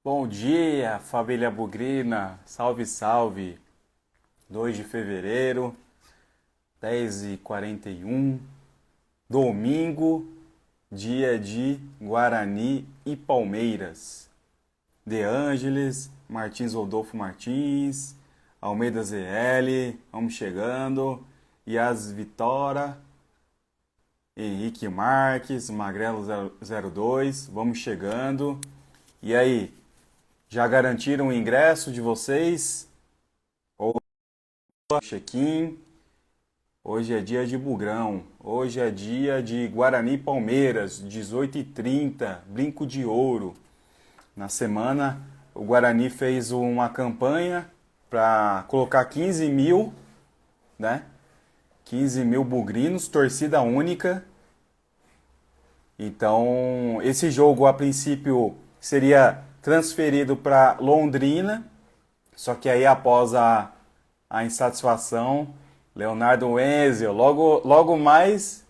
Bom dia, família Bugrina. Salve, salve. 2 de fevereiro, 10h41, domingo, dia de Guarani e Palmeiras. De Ângeles, Martins Rodolfo Martins, Almeida ZL, vamos chegando. Yas Vitória, Henrique Marques, Magrelo 02, vamos chegando. E aí, já garantiram o ingresso de vocês? Ou check-in? Hoje é dia de Bugrão. Hoje é dia de Guarani e Palmeiras, 18h30, Brinco de Ouro. Na semana, o Guarani fez uma campanha para colocar 15 mil, né? 15 mil bugrinos, torcida única. Então, esse jogo a princípio seria transferido para Londrina, só que aí após a insatisfação, Leonardo Wenzel, logo mais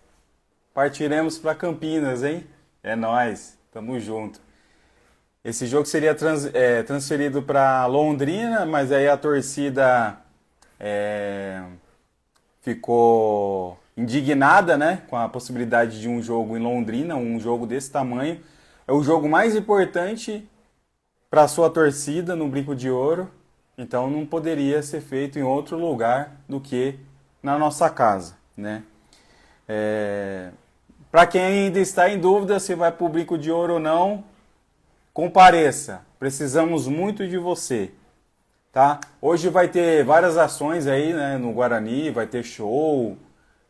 partiremos para Campinas, hein? É nóis, tamo junto. Esse jogo seria transferido para Londrina, mas aí a torcida é, ficou indignada, né, com a possibilidade de um jogo em Londrina, um jogo desse tamanho. É o jogo mais importante para a sua torcida no Brinco de Ouro, então não poderia ser feito em outro lugar do que na nossa casa, né? Para quem ainda está em dúvida se vai para o Brinco de Ouro ou não, compareça. Precisamos muito de você, tá? Hoje vai ter várias ações aí, né, no Guarani, vai ter show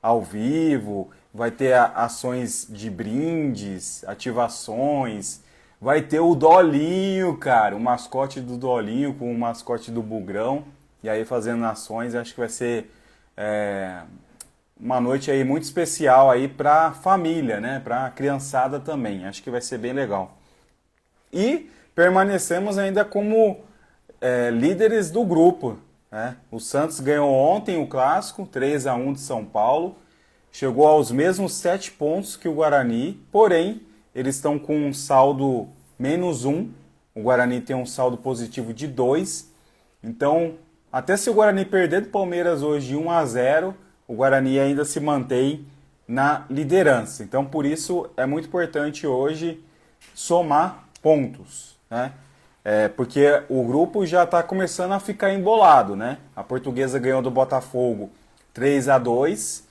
ao vivo, vai ter ações de brindes, ativações, vai ter o Dolinho, cara, o mascote do Dolinho com o mascote do Bugrão, e aí fazendo ações. Acho que vai ser uma noite aí muito especial aí pra família, né, pra criançada também. Acho que vai ser bem legal. E permanecemos ainda como líderes do grupo, né? O Santos ganhou ontem o clássico, 3-1 de São Paulo, chegou aos mesmos 7 pontos que o Guarani, porém eles estão com um saldo -1, o Guarani tem um saldo positivo de 2, então até se o Guarani perder do Palmeiras hoje de 1-0, o Guarani ainda se mantém na liderança. Então por isso é muito importante hoje somar pontos, né? Porque o grupo já está começando a ficar embolado, né? A Portuguesa ganhou do Botafogo 3-2,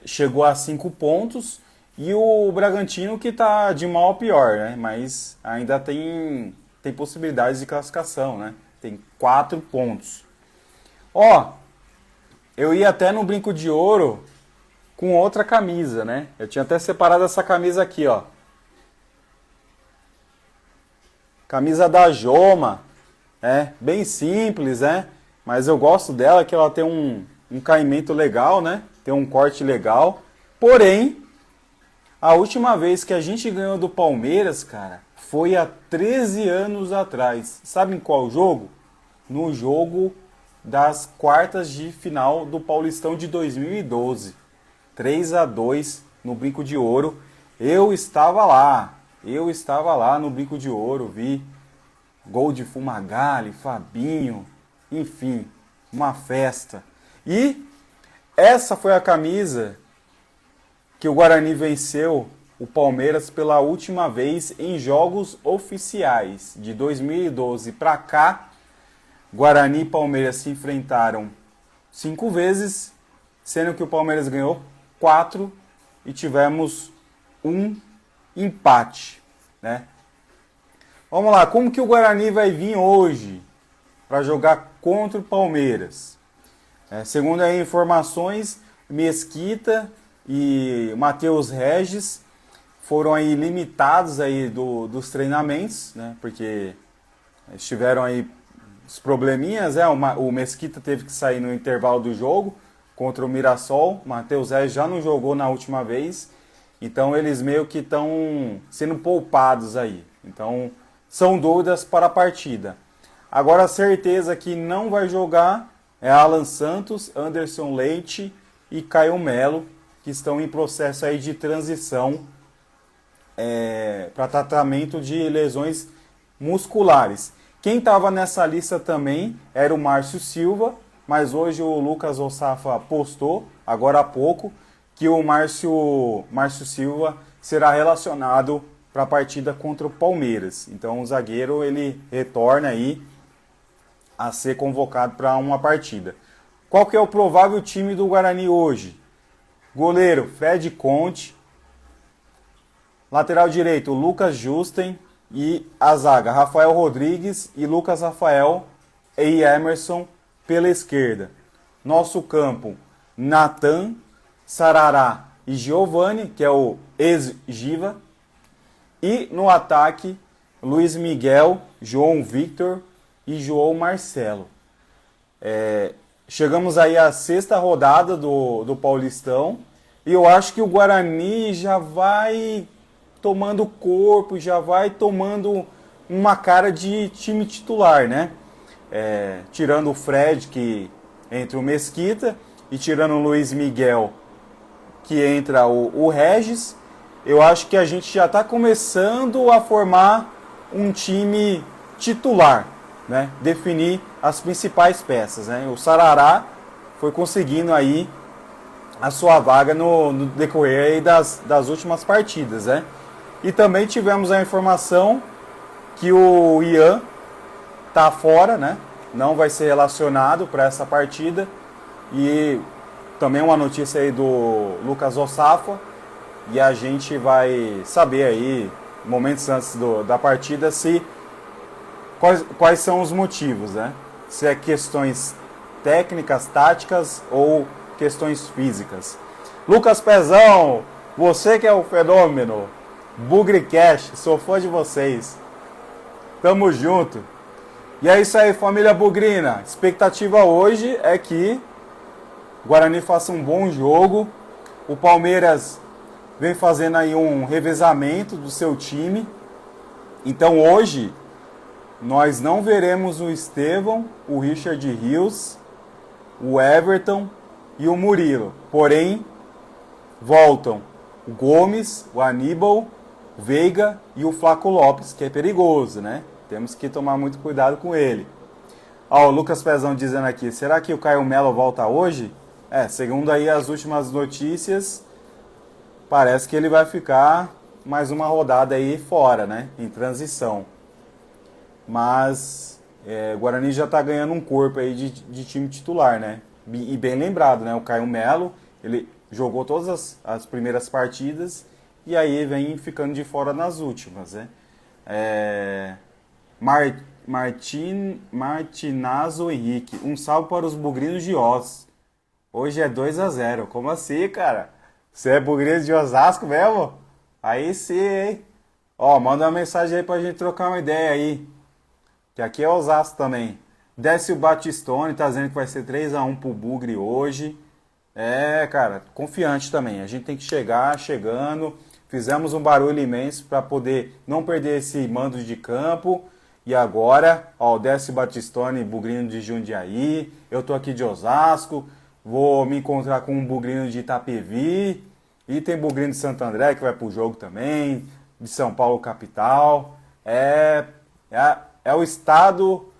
chegou a 5 pontos, e o Bragantino que está de mal a pior, né? Mas ainda tem possibilidades de classificação, né? Tem 4 pontos. Ó, eu ia até no Brinco de Ouro com outra camisa, né? Eu tinha até separado essa camisa aqui, ó. Camisa da Joma, bem simples, né? Mas eu gosto dela, que ela tem um caimento legal, né? Tem um corte legal. Porém, a última vez que a gente ganhou do Palmeiras, cara, foi há 13 anos atrás. Sabe em qual jogo? No jogo das quartas de final do Paulistão de 2012. 3-2 no Brinco de Ouro. Eu estava lá no Brinco de Ouro, vi gol de Fumagalli, Fabinho, enfim, uma festa. E essa foi a camisa que o Guarani venceu o Palmeiras pela última vez em jogos oficiais. De 2012 para cá, Guarani e Palmeiras se enfrentaram 5 vezes, sendo que o Palmeiras ganhou 4 e tivemos um empate, né? Vamos lá, como que o Guarani vai vir hoje para jogar contra o Palmeiras? Segundo aí informações, Mesquita e Matheus Regis foram aí limitados aí dos treinamentos, né? Porque eles tiveram aí os probleminhas, o Mesquita teve que sair no intervalo do jogo contra o Mirassol, o Matheus Regis já não jogou na última vez, então eles meio que estão sendo poupados aí. Então são dúvidas para a partida. Agora a certeza que não vai jogar é Alan Santos, Anderson Leite e Caio Melo, que estão em processo aí de transição para tratamento de lesões musculares. Quem estava nessa lista também era o Márcio Silva, mas hoje o Lucas Ossafa postou, agora há pouco, que o Márcio Silva será relacionado para a partida contra o Palmeiras. Então o zagueiro ele retorna aí a ser convocado para uma partida. Qual que é o provável time do Guarani hoje? Goleiro Fred Conte, lateral direito Lucas Justen e a zaga Rafael Rodrigues e Lucas Rafael e Emerson pela esquerda. Nosso campo Natan, Sarará e Giovani, que é o ex-Giva. E no ataque Luiz Miguel, João Victor e João Marcelo. Chegamos aí à sexta rodada do Paulistão e eu acho que o Guarani já vai tomando corpo, já vai tomando uma cara de time titular, né? Tirando o Fred, que entra o Mesquita, e tirando o Luiz Miguel, que entra o Regis, eu acho que a gente já está começando a formar um time titular, né? Definir as principais peças, né? O Sarará foi conseguindo aí a sua vaga no decorrer aí das últimas partidas, né? E também tivemos a informação que o Ian tá fora, né? Não vai ser relacionado para essa partida. E também uma notícia aí do Lucas Ossafa. E a gente vai saber aí, momentos antes da partida, quais são os motivos, né? Se é questões técnicas, táticas ou questões físicas. Lucas Pezão, você que é o fenômeno, BugriCast, sou fã de vocês. Tamo junto. E é isso aí, família bugrina. Expectativa hoje é que o Guarani faça um bom jogo. O Palmeiras vem fazendo aí um revezamento do seu time. Então hoje nós não veremos o Estevão, o Richard Rios, o Everton e o Murilo. Porém, voltam o Gomes, o Aníbal, o Veiga e o Flaco Lopes, que é perigoso, né? Temos que tomar muito cuidado com ele. Ó, o Lucas Pezão dizendo aqui, será que o Caio Melo volta hoje? Segundo aí as últimas notícias, parece que ele vai ficar mais uma rodada aí fora, né? Em transição. Mas o Guarani já tá ganhando um corpo aí de time titular, né? E bem lembrado, né? O Caio Melo, ele jogou todas as primeiras partidas e aí vem ficando de fora nas últimas, né? Martinazo Henrique, um salve para os bugrinos de Oz. Hoje é 2-0. Como assim, cara? Você é bugrino de Osasco mesmo? Aí sim, hein? Ó, manda uma mensagem aí pra gente trocar uma ideia aí. Que aqui é Osasco também. Décio Batistone tá dizendo que vai ser 3-1 pro Bugre hoje. Cara, confiante também. A gente tem que chegar chegando. Fizemos um barulho imenso para poder não perder esse mando de campo. E agora, ó, o Décio Batistone, bugrino de Jundiaí. Eu tô aqui de Osasco. Vou me encontrar com um bugrino de Itapevi. E tem bugrino de Santo André que vai pro jogo também. De São Paulo capital. É o estado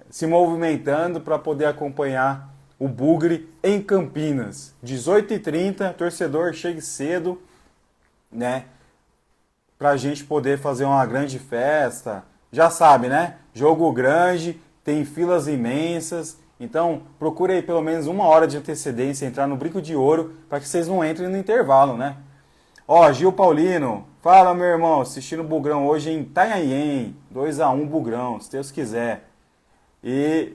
se movimentando para poder acompanhar o Bugre em Campinas. 18h30, torcedor, chegue cedo, né? Pra gente poder fazer uma grande festa. Já sabe, né? Jogo grande, tem filas imensas. Então, procure aí pelo menos 1 hora de antecedência, entrar no Brinco de Ouro, para que vocês não entrem no intervalo, né? Ó, Gil Paulino, fala meu irmão, assistindo o Bugrão hoje em Itanhaém, 2-1 Bugrão, se Deus quiser. E,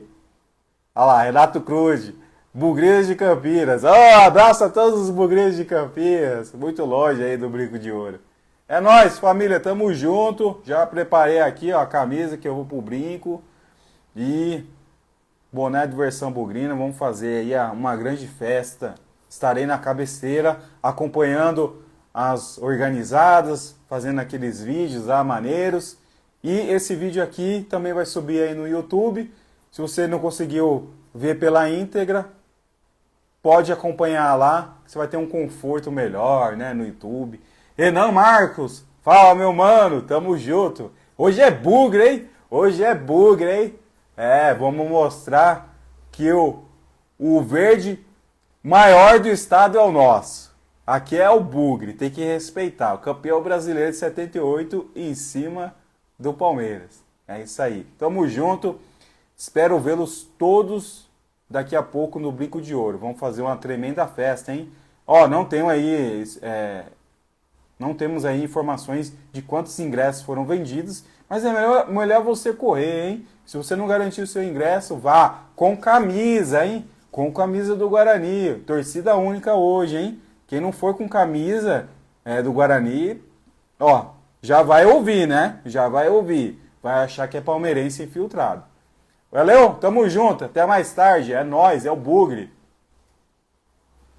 olha lá, Renato Cruz, Bugreiros de Campinas. Ó, abraço a todos os Bugreiros de Campinas, muito longe aí do Brinco de Ouro. É nóis, família, tamo junto. Já preparei aqui ó, a camisa que eu vou pro brinco. E boné de versão bugrina, vamos fazer aí uma grande festa. Estarei na cabeceira acompanhando as organizadas, fazendo aqueles vídeos maneiros. E esse vídeo aqui também vai subir aí no YouTube. Se você não conseguiu ver pela íntegra, pode acompanhar lá, você vai ter um conforto melhor, né, no YouTube. Renan Marcos, fala meu mano, tamo junto. Hoje é bugre, hein? Hoje é bugre, hein? É, vamos mostrar que o verde maior do estado é o nosso. Aqui é o bugre, tem que respeitar. O campeão brasileiro de 78 em cima do Palmeiras. É isso aí. Tamo junto. Espero vê-los todos daqui a pouco no Brinco de Ouro. Vamos fazer uma tremenda festa, hein? Ó, não temos aí informações de quantos ingressos foram vendidos, mas é melhor você correr, hein? Se você não garantiu o seu ingresso, vá com camisa, hein? Com camisa do Guarani. Torcida única hoje, hein? Quem não for com camisa do Guarani, ó, já vai ouvir, né? Já vai ouvir. Vai achar que é palmeirense infiltrado. Valeu, tamo junto, até mais tarde. É nóis, é o Bugre.